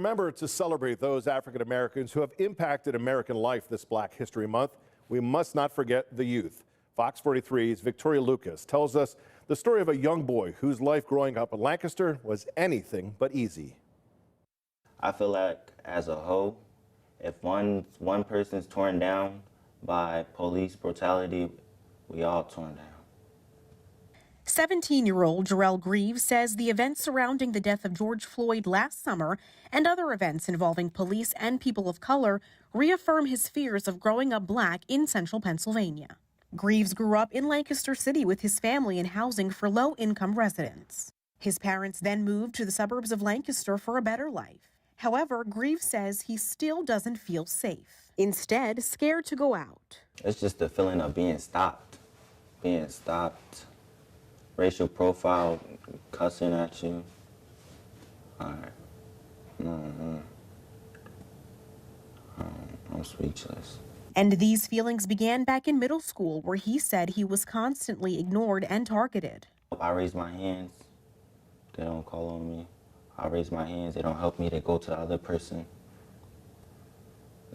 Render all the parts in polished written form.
Remember to celebrate those African Americans who have impacted American life this Black History Month. We must not forget the youth. Fox 43's Victoria Lucas tells us the story of a young boy whose life growing up in Lancaster was anything but easy. I feel like as a whole, if one person's torn down by police brutality, we all torn down. 17-year-old Jarrell Greaves says the events surrounding the death of George Floyd last summer and other events involving police and people of color reaffirm his fears of growing up Black in central Pennsylvania. Greaves grew up in Lancaster City with his family in housing for low-income residents. His parents then moved to the suburbs of Lancaster for a better life. However, Greaves says he still doesn't feel safe. Instead, scared to go out. It's just the feeling of being stopped. Racial profile, cussing at you. I'm speechless. And these feelings began back in middle school, where he said he was constantly ignored and targeted. I raise my hands, they don't call on me. I raise my hands, they don't help me, they go to the other person.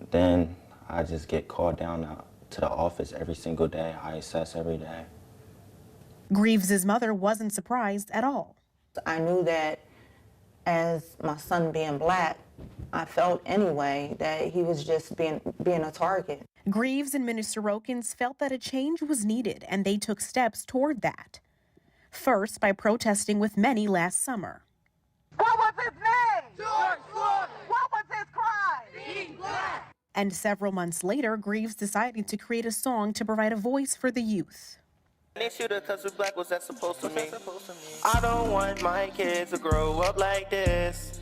Then I just get called down to the office every single day. I assess every day. Greaves' mother wasn't surprised at all. I knew that as my son being Black, I felt anyway that he was just being a target. Greaves and Minister Rokins felt that a change was needed, and they took steps toward that. First, by protesting with many last summer. What was his name? George Floyd. What was his crime? Being Black. And several months later, Greaves decided to create a song to provide a voice for the youth. They shoot her cause we're Black, what's that supposed to mean? I don't want my kids to grow up like this,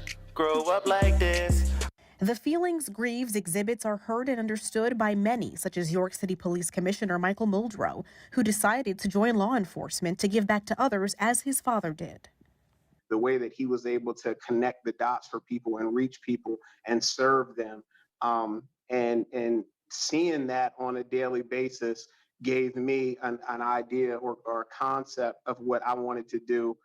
The feelings Greaves exhibits are heard and understood by many, such as York City Police Commissioner Michael Muldrow, who decided to join law enforcement to give back to others as his father did. The way that he was able to connect the dots for people and reach people and serve them, and seeing that on a daily basis gave me an idea or a concept of what I wanted to do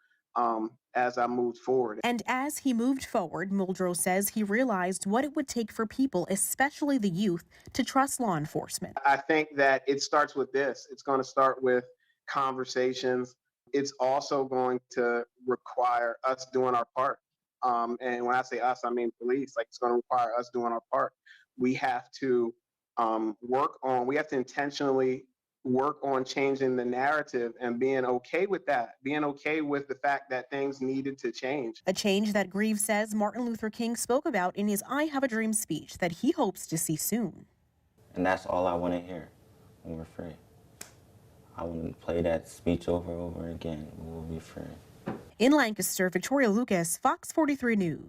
as I moved forward. And as he moved forward, Muldrow says he realized what it would take for people, especially the youth, to trust law enforcement. I think that it starts with this. It's going to start with conversations. It's also going to require us doing our part. And when I say us, I mean police. Like, it's going to require us doing our part. We have to we have to intentionally work on changing the narrative and being okay with that, being okay with the fact that things needed to change. A change that Greaves says Martin Luther King spoke about in his I Have a Dream speech that he hopes to see soon. And that's all I want to hear when we're free. I want to play that speech over and over again. We will be free. In Lancaster, Victoria Lucas, Fox 43 News.